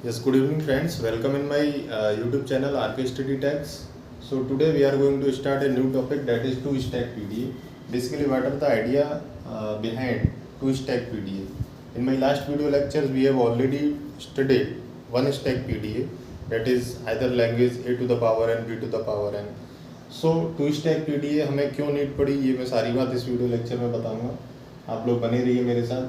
Yes, good evening friends. Welcome in my YouTube channel RK Study Tags. So today we are going to start a new topic, that is two-stack PDA. Basically, what are the idea behind two-stack PDA? In my last video lectures, we have already studied one-stack PDA, that is either language A to the power n, B to the power n. So two-stack PDA हमें क्यों need पड़ी, ये मैं सारी बात इस video lecture में बताऊंगा. आप लोग बने रहिए मेरे साथ.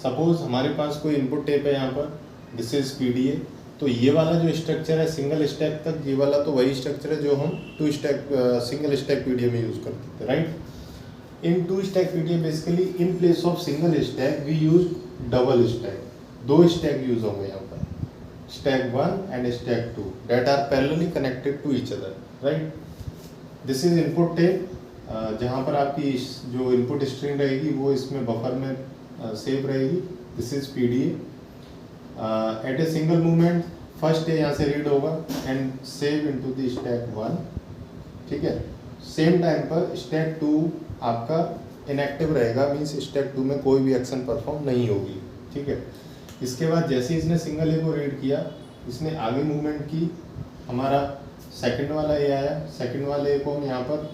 सपोज हमारे पास कोई इनपुट टेप है यहाँ पर, दिस इज पीडीए. तो ये वाला जो स्ट्रक्चर है सिंगल स्टैक तक, ये वाला तो वही स्ट्रक्चर है जो हम two stack single stack PDA में यूज करते थे, right. In two stack PDA basically in place of single stack we use double stack. दो स्टैक यूज होंगे यहाँ पर, stack 1 and stack 2 that are parallelly connected to each other, right. This is input tape, जहाँ पर आपकी जो input string रहेगी वो इसमें बफर में सेव रहेगी. This is PDA. At a single movement first यहाँ से रीड होगा and save into the stack 1, ठीक है. सेम टाइम पर स्टैक 2 आपका इनएक्टिव रहेगा, मीन्स स्टैक 2 में कोई भी एक्शन परफॉर्म नहीं होगी, ठीक है. इसके बाद जैसे ही इसने सिंगल ए को रीड किया, इसने आगे मूवमेंट की, हमारा सेकंड वाला ए आया, सेकंड वाले ए को हम यहाँ पर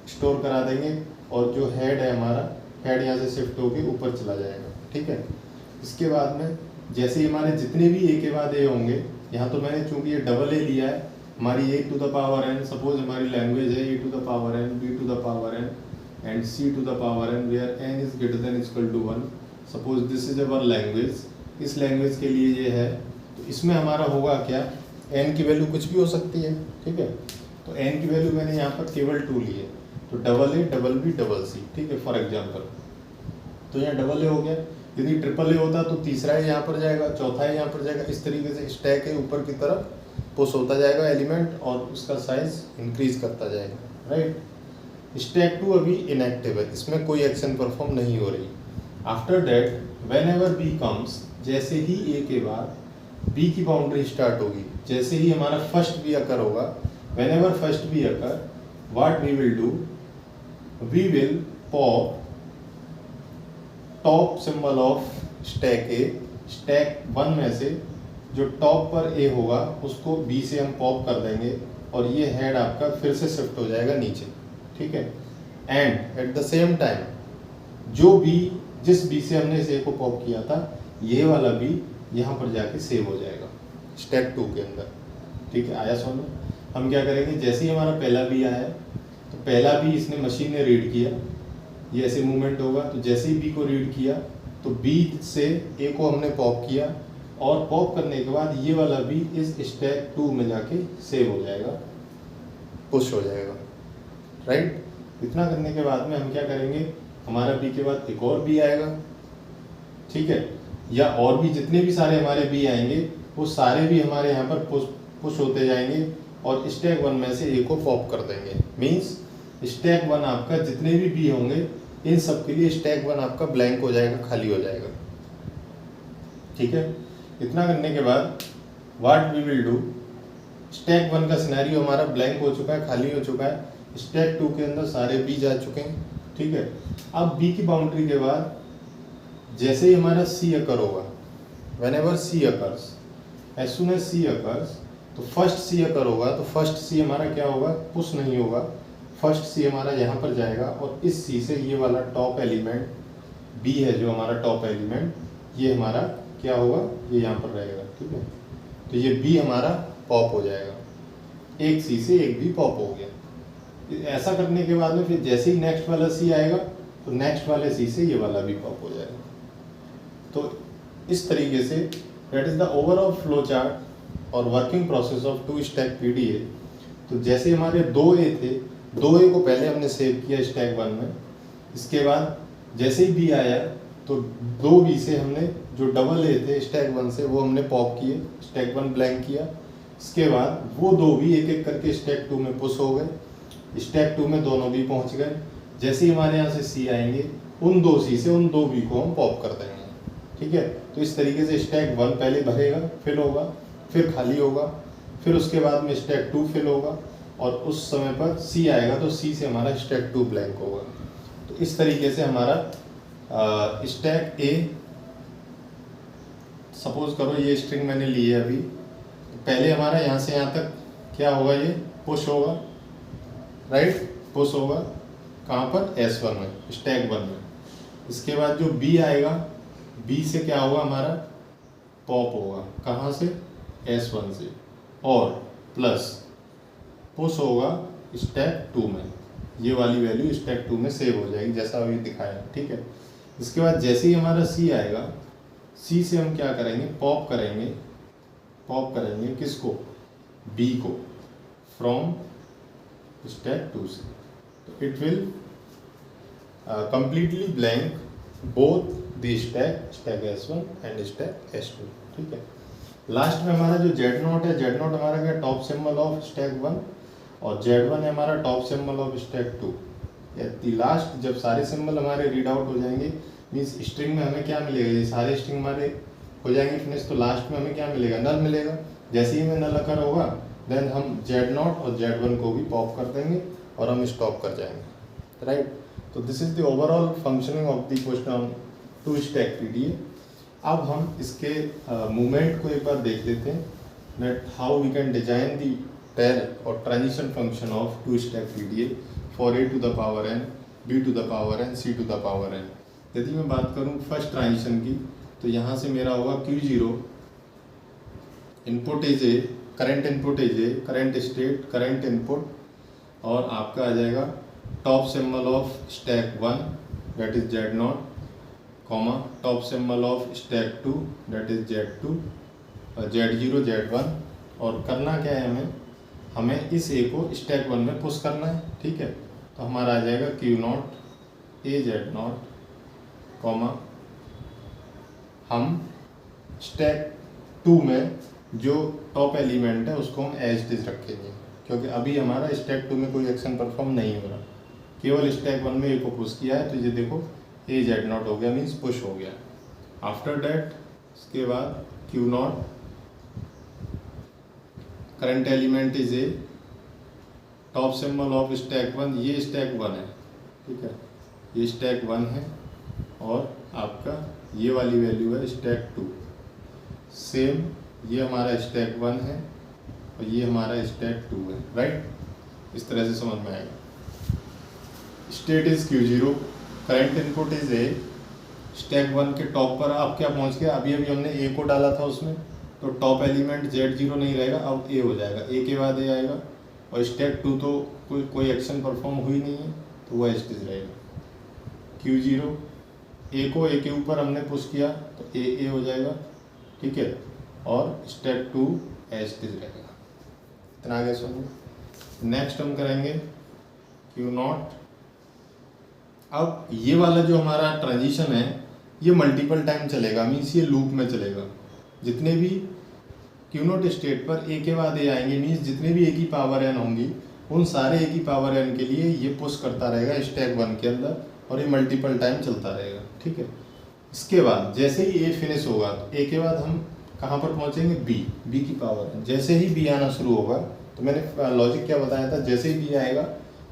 स्टोर करा देंगे और जो हेड है हमारा, हेड यहाँ से शिफ्ट होकर ऊपर चला जाएगा, ठीक है. इसके बाद में जैसे ही हमारे जितने भी ए के बाद ए होंगे, यहाँ तो मैंने चूंकि ये डबल ए लिया है, हमारी A to the power n, suppose हमारी लैंग्वेज है A to the power n, B to the power n and C to the power n, where n is greater than equal to 1. Suppose this is our language, इस language के लिए ये है. तो इसमें हमारा होगा क्या, एन की वैल्यू कुछ भी हो सकती है, ठीक है. तो एन की वैल्यू मैंने यहाँ पर केवल 2 ली है, तो double A, double B, double C, ठीक है, फॉर एग्जाम्पल. तो यहाँ डबल ए हो गया. यदि ट्रिपल ए होता तो तीसरा ए यहाँ पर जाएगा, चौथा ए यहाँ पर जाएगा. इस तरीके से स्टैक है ऊपर की तरफ पुश होता जाएगा एलिमेंट और उसका साइज इंक्रीज करता जाएगा, राइट. स्टैक 2 अभी इनएक्टिव है, इसमें कोई एक्शन परफॉर्म नहीं हो रही. After that when ever be comes, जैसे ही ए के बाद बी की बाउंड्री स्टार्ट होगी, जैसे ही हमारा फर्स्ट बी अकर होगा, whenever first B occur, what we will do, we will pop top symbol of stack A. Stack 1 में से जो टॉप पर ए होगा उसको बी से हम पॉप कर देंगे और ये हेड आपका फिर से शिफ्ट हो जाएगा नीचे, ठीक है. And at the same time जो बी, जिस बी से हमने इस ए को पॉप किया था, ये वाला बी यहाँ पर जाके सेव हो जाएगा स्टैक 2 के अंदर, ठीक है. आया समझ में. हम क्या करेंगे, जैसे ही हमारा पहला बी आया तो पहला बी इसने मशीन ने रीड किया, ये ऐसे मूवमेंट होगा. तो जैसे ही बी को रीड किया तो बी से ए को हमने पॉप किया और पॉप करने के बाद ये वाला बी इस स्टैक 2 में जाके सेव हो जाएगा, पुश हो जाएगा, राइट. इतना करने के बाद में हम क्या करेंगे, हमारा बी के बाद एक और बी आएगा, ठीक है, या और भी जितने भी सारे हमारे बी आएंगे वो सारे भी हमारे यहाँ पर पुश होते जाएंगे और स्टैक 1 में से ए को पॉप कर देंगे. मीन्स स्टैक 1 आपका जितने भी बी होंगे इन सब के लिए स्टैक 1 आपका ब्लैंक हो जाएगा, खाली हो जाएगा, ठीक है. इतना करने के बाद what we will do, stack 1 का सिनेरियो हमारा ब्लैंक हो चुका है, खाली हो चुका है. स्टैक 2 के अंदर सारे बी जा चुके हैं, ठीक है. अब बी की बाउंड्री के बाद जैसे ही हमारा सी अकर होगा, whenever C occurs, as soon as C occurs, तो फर्स्ट सी अकर होगा तो फर्स्ट सी हमारा क्या होगा, पुश नहीं होगा. फर्स्ट सी हमारा यहाँ पर जाएगा और इस सी से ये वाला टॉप एलिमेंट बी है, जो हमारा टॉप एलिमेंट, ये हमारा क्या होगा, ये यहाँ पर रहेगा, ठीक है. तो ये बी हमारा पॉप हो जाएगा, एक सी से एक बी पॉप हो गया. ऐसा करने के बाद में फिर जैसे ही नेक्स्ट वाला सी आएगा तो नेक्स्ट वाले सी से ये वाला भी पॉप हो जाएगा. तो इस तरीके से that is the overall flow chart और working process of two stack PDA. तो जैसे हमारे 2 ए थे, 2 ए को पहले हमने सेव किया स्टैक 1 में. इसके बाद जैसे ही बी आया तो 2 बी से हमने जो डबल ए थे स्टैक 1 से वो हमने पॉप किए, स्टैक 1 ब्लैंक किया. इसके बाद वो 2 बी एक एक करके स्टैक 2 में पुश हो गए, स्टैक 2 में दोनों बी पहुंच गए. जैसे ही हमारे यहाँ से सी आएंगे उन 2 सी से उन 2 बी को हम पॉप कर देंगे, ठीक है. तो इस तरीके से स्टैक 1 पहले भरेगा, फिल होगा, फिर खाली होगा, फिर उसके बाद में स्टैक 2 फिल होगा और उस समय पर सी आएगा तो सी से हमारा स्टैक 2 ब्लैंक होगा. तो इस तरीके से हमारा स्टैक ए सपोज करो ये स्ट्रिंग मैंने ली है अभी, पहले हमारा यहाँ से यहाँ तक क्या होगा, ये पुश होगा, राइट, पुश होगा कहाँ पर, S1 में, स्टैक 1 में। इसके बाद जो B आएगा, B से क्या होगा हमारा, पॉप होगा, कहाँ से, S1 से, और प्लस पुश होगा स्टैक 2 में, ये वाली वैल्यू स्टैक 2 में सेव हो जाएगी जैसा अभी दिखाया, ठीक है। इसके बाद जैसे ही हमारा C आएगा, C से हम क्या करेंगे, पॉप करेंगे किसको, B को, फ्रॉम स्टैक 2 से, तो it will completely blank both the stack S1 and stack S2, ठीक है। लास्ट में हमारा जो Z0 है, Z0 हमारा क्या, टॉप सिंबल ऑफ स्टैक 1, और Z1 है हमारा top symbol of stack 2। At the last जब सारे सिंबल हमारे रीड आउट हो जाएंगे, मीन्स स्ट्रिंग में हमें क्या मिलेगा, ये सारे स्ट्रिंग हमारे हो जाएंगे फिनिश, तो लास्ट में हमें क्या मिलेगा, नल मिलेगा। जैसे ही में नल अकर होगा, देन हम Z0 और Z1 को भी पॉप कर देंगे और हम स्टॉप कर जाएंगे, राइट। तो this is the overall functioning of the question two stack PDA। अब हम इसके मूवमेंट को एक बार देख लेते हैं, that how we can design the tail और transition function of two stack PDA for A to the power n, B to the power n, C to the power n। यदि मैं बात करूं फर्स्ट ट्रांजिशन की, तो यहाँ से मेरा होगा Q0, input is a, current input is a, current state, current input, और आपका आ जाएगा top symbol of stack 1 that is Z0, comma top symbol of stack 2 that is Z2, Z0, Z1, और करना क्या है, हमें इस A को स्टैक 1 में पुश करना है, ठीक है। तो हमारा आ जाएगा Q0 A Z0, कॉमा हम स्टैक 2 में जो टॉप एलिमेंट है उसको हम एज इट इज रखेंगे, क्योंकि अभी हमारा स्टैक 2 में कोई एक्शन परफॉर्म नहीं हो रहा, केवल स्टैक 1 में A को पुश किया है, तो ये देखो A Z0 हो गया, मीन्स पुश हो गया। आफ्टर दैट इसके बाद Q0 current element is a, top symbol of stack 1, ये स्टैक 1 है, ठीक है, ये स्टैक 1 है, और आपका ये वाली वैल्यू है स्टैक 2, सेम ये हमारा स्टैक 1 है और ये हमारा स्टैक 2 है, राइट। इस तरह से समझ में आएगा। State is Q0, current input is a, stack 1 के टॉप पर आप क्या पहुंच गया, अभी हमने A को डाला था उसमें, तो टॉप एलिमेंट Z0 नहीं रहेगा, अब A हो जाएगा, A के बाद A आएगा, और स्टैक 2 तो कोई एक्शन परफॉर्म हुई नहीं है, तो वो एज इट इज रहेगा। Q0 A को A के ऊपर हमने पुश किया तो A हो जाएगा, ठीक है, और स्टैक 2 एज इट इज रहेगा। इतना आगे सुनिए। नेक्स्ट हम करेंगे Q0। अब ये वाला जो हमारा ट्रांजिशन है, ये मल्टीपल टाइम चलेगा, मीन्स ये लूप में चलेगा। जितने भी Q0 स्टेट पर A के बाद A आएंगे, मीन्स जितने भी A की पावर n होंगी, उन सारे A की पावर n के लिए ये पुश करता रहेगा स्टैक 1 के अंदर, और ये मल्टीपल टाइम चलता रहेगा, ठीक है। इसके बाद जैसे ही A फिनिश होगा, तो A के बाद हम कहाँ पर पहुँचेंगे, B की पावर n। जैसे ही B आना शुरू होगा, तो मैंने लॉजिक क्या बताया था, जैसे ही B आएगा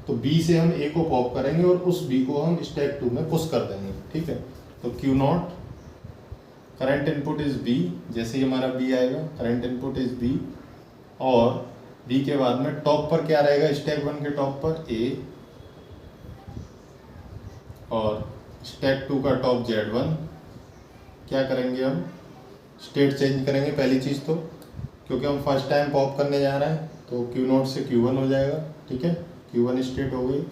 तो B से हम A को पॉप करेंगे और उस B को हम स्टैक 2 में पुश कर देंगे, ठीक है। तो Q0 current input is B, जैसे ही हमारा B आएगा करंट इनपुट इज B, और B के बाद में टॉप पर क्या रहेगा, स्टैक 1 के टॉप पर A, और स्टैक 2 का टॉप Z1। क्या करेंगे, हम स्टेट चेंज करेंगे पहली चीज़ तो, क्योंकि हम फर्स्ट टाइम पॉप करने जा रहे हैं, तो Q0 से Q1 हो जाएगा, ठीक है, Q1 स्टेट हो गई,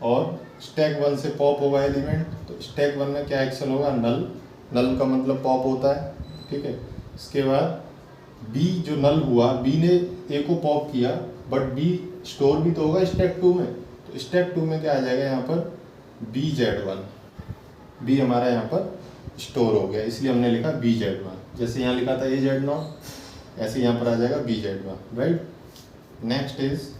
और स्टैक 1 से पॉप होगा एलिमेंट, तो स्टैक 1 में क्या एक्शन होगा, नल का मतलब पॉप होता है, ठीक है। इसके बाद B जो नल हुआ, B ने A को पॉप किया, बट B स्टोर भी तो होगा स्टैक 2 में, तो स्टैक 2 में क्या आ जाएगा यहाँ पर, B Z1, B हमारा यहाँ पर स्टोर हो गया, इसलिए हमने लिखा B Z1। जैसे यहाँ लिखा था A Z0, ऐसे यहाँ पर आ जाएगा B Z1, right. Next is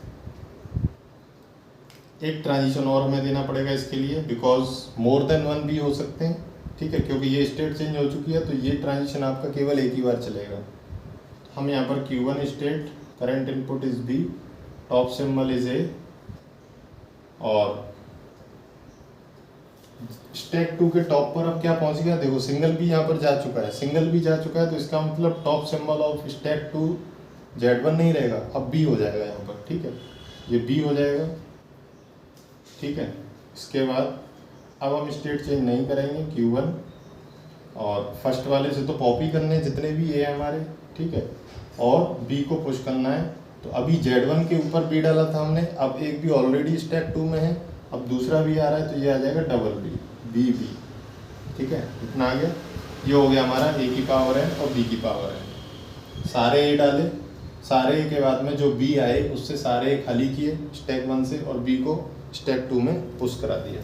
एक ट्रांजिशन और हमें देना पड़ेगा इसके लिए, बिकॉज मोर देन 1 भी हो सकते हैं, ठीक है, क्योंकि ये स्टेट चेंज हो चुकी है, तो ये ट्रांजिशन आपका केवल एक ही बार चलेगा। हम यहाँ पर Q1 state, current input is B, top symbol is A, और स्टैक 2 के टॉप पर अब क्या पहुंच गया, देखो सिंगल भी यहाँ पर जा चुका है, सिंगल भी जा चुका है, तो इसका मतलब top symbol of stack 2 Z1 नहीं रहेगा, अब B हो जाएगा यहाँ पर, ठीक है, ये B हो जाएगा, ठीक है। इसके बाद अब हम स्टेट चेंज नहीं करेंगे, Q1 और फर्स्ट वाले से तो कॉपी करने जितने भी ए हमारे, ठीक है, और B को पुश करना है। तो अभी Z1 के ऊपर B डाला था हमने, अब एक भी ऑलरेडी स्टैक 2 में है, अब दूसरा भी आ रहा है, तो ये आ जाएगा डबल B, ठीक है, इतना आ गया। ये हो गया हमारा A की पावर n और B की पावर n। सारे A डाले, सारे A के बाद में जो B आए उससे सारे A खाली किए स्टैक 1 से, और B को स्टैक 2 में पुश करा दिया।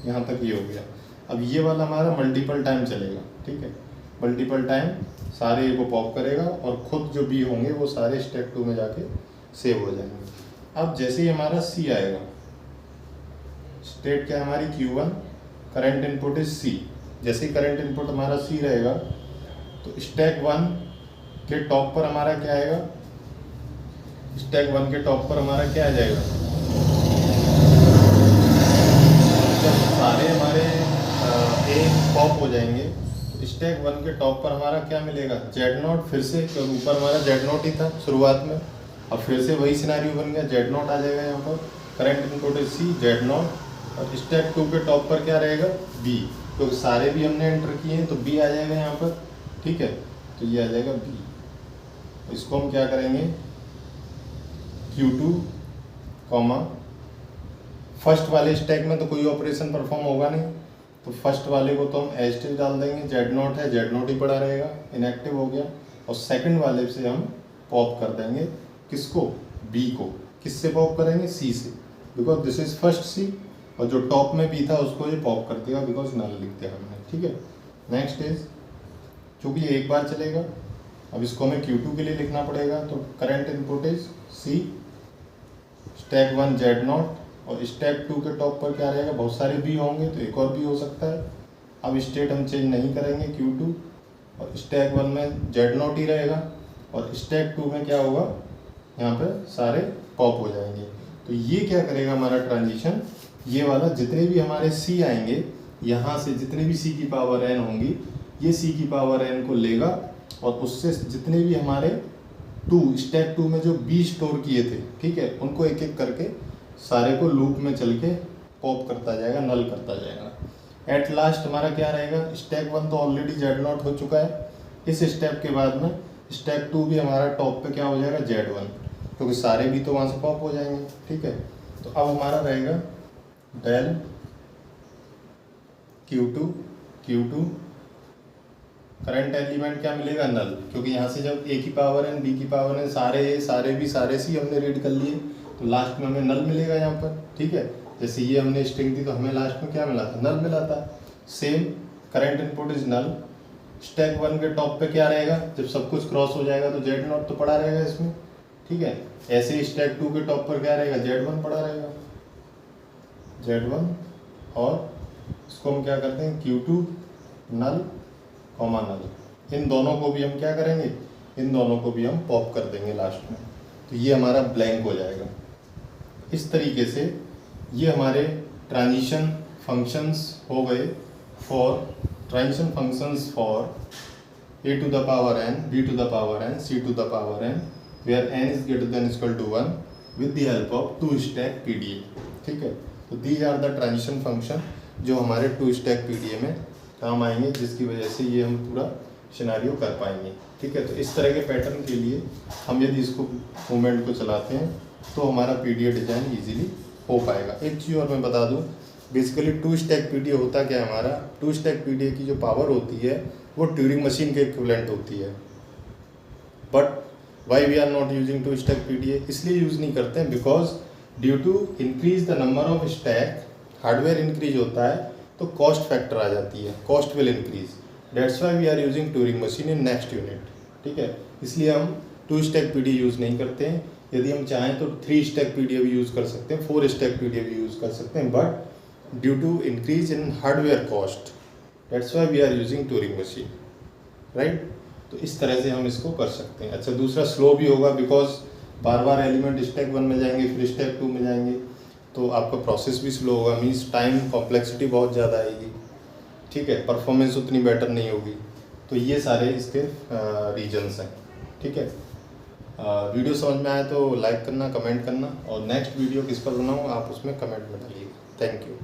यहाँ तक ये हो गया। अब ये वाला हमारा मल्टीपल टाइम चलेगा, ठीक है, मल्टीपल टाइम सारे A को पॉप करेगा और खुद जो B होंगे वो सारे स्टैक 2 में जाके सेव हो जाएंगे। अब जैसे ही हमारा C आएगा, स्टेट क्या है हमारी Q1, current input is C। जैसे ही करंट इनपुट हमारा C रहेगा तो स्टैक 1 के टॉप पर हमारा क्या आएगा, स्टैक 1 के टॉप पर हमारा क्या आ जाएगा, जब सारे हमारे A पॉप हो जाएंगे तो स्टैक 1 के टॉप पर हमारा क्या मिलेगा, Z0, फिर से क्योंकि ऊपर हमारा Z0 ही था शुरुआत में, अब फिर से वही सिनेरियो बन गया, Z0 आ जाएगा यहाँ पर, current input is C, Z0, और स्टैक 2 के टॉप पर क्या रहेगा, B, क्योंकि सारे भी हमने एंटर किए हैं तो B आ जाएगा यहाँ पर, ठीक है, तो ये आ जाएगा B। इसको हम क्या करेंगे, Q2 कॉमा, फर्स्ट वाले स्टैक में तो कोई ऑपरेशन परफॉर्म होगा नहीं, तो फर्स्ट वाले को तो हम एज टिल डाल देंगे, Z0 है, Z0 ही पड़ा रहेगा, इनएक्टिव हो गया, और सेकंड वाले से हम पॉप कर देंगे किसको, B को। किससे पॉप करेंगे, C से, because this is first C, और जो टॉप में B था उसको ये पॉप कर देगा बिकॉज नल लिख दिया हमने, ठीक है। नेक्स्ट इज, चूँकि ये एक बार चलेगा, अब इसको हमें Q2 के लिए लिखना पड़ेगा, तो current input is C, stack 1 Z0, और स्टैक 2 के टॉप पर क्या रहेगा, बहुत सारे B होंगे तो एक और B हो सकता है। अब स्टेट हम चेंज नहीं करेंगे, Q2, और स्टैक 1 में Z0 ही रहेगा, और स्टैक 2 में क्या होगा, यहाँ पे सारे पॉप हो जाएंगे। तो ये क्या करेगा हमारा ट्रांजिशन, ये वाला जितने भी हमारे C आएंगे, यहाँ से जितने भी C की पावर n होंगी, ये C की पावर n को लेगा, और उससे जितने भी हमारे स्टैक 2 में जो B स्टोर किए थे, ठीक है, उनको एक एक करके सारे को लूप में चल के पॉप करता जाएगा, नल करता जाएगा। एट लास्ट हमारा क्या रहेगा, स्टैक 1 तो ऑलरेडी Z0 हो चुका है, इस स्टेप के बाद में स्टैक 2 भी हमारा टॉप पे क्या हो जाएगा, Z1, क्योंकि सारे भी तो वहाँ से पॉप हो जाएंगे, ठीक है। तो अब हमारा रहेगा डेल Q2, करंट एलिमेंट क्या मिलेगा, नल, क्योंकि यहाँ से जब A की पावर n, B की पावर n, सारे भी सारे C हमने रीड कर लिए, तो लास्ट में हमें नल मिलेगा यहाँ पर, ठीक है। जैसे ये हमने स्ट्रिंग थी तो हमें लास्ट में क्या मिला था, नल मिला था। Same current input is null, stack 1 के टॉप पे क्या रहेगा, जब सब कुछ क्रॉस हो जाएगा तो Z0 तो पड़ा रहेगा इसमें, ठीक है। ऐसे ही स्टैक 2 के टॉप पर क्या रहेगा, Z1 पड़ा रहेगा, Z1, और इसको हम क्या करते हैं, Q2 नल कॉमा नल, इन दोनों को भी हम क्या करेंगे, इन दोनों को भी हम पॉप कर देंगे लास्ट में, तो ये हमारा ब्लैंक हो जाएगा। इस तरीके से ये हमारे ट्रांजिशन फंक्शंस हो गए for transition functions for A to the power n, B to the power n, C to the power n, where n is greater than or equal to 1 with the help of 2 stack PDA, ठीक है। तो these are the transition function जो हमारे 2 stack PDA में काम आएंगे, जिसकी वजह से ये हम पूरा सिनेरियो कर पाएंगे, ठीक है। तो इस तरह के पैटर्न के लिए हम यदि इसको मूवमेंट को चलाते हैं तो हमारा PDA डिज़ाइन इजीली हो पाएगा। एक चीज़ और मैं बता दूं, बेसिकली 2 स्टैक PDA होता क्या है, हमारा 2 स्टैक PDA की जो पावर होती है वो ट्यूरिंग मशीन के इक्विवेलेंट होती है। But why we are not using 2 stack PDA, इसलिए यूज़ नहीं करते हैं because due to increase the number of stack, hardware increase होता है तो कॉस्ट फैक्टर आ जाती है, cost will increase, that's why we are using Turing machine in next unit, ठीक है। इसलिए हम 2 स्टैक PDA यूज़ नहीं करते हैं। यदि हम चाहें तो 3 स्टैक PDA भी यूज़ कर सकते हैं, 4 स्टैक PDA भी यूज़ कर सकते हैं, but due to increase in hardware cost, that's why we are using Turing machine, right. तो इस तरह से हम इसको कर सकते हैं। अच्छा, दूसरा स्लो भी होगा because bar bar element stack 1 में जाएंगे, फिर स्टैक 2 में जाएंगे, तो आपका प्रोसेस भी स्लो होगा, मीन्स टाइम कॉम्प्लेक्सिटी बहुत ज़्यादा आएगी, ठीक है, परफॉर्मेंस उतनी बेटर नहीं होगी। तो ये सारे इसके रीजंस हैं, ठीक है। वीडियो समझ में आए तो लाइक करना, कमेंट करना, और नेक्स्ट वीडियो किस पर बनाऊँ आप उसमें कमेंट में डालिए। Thank you.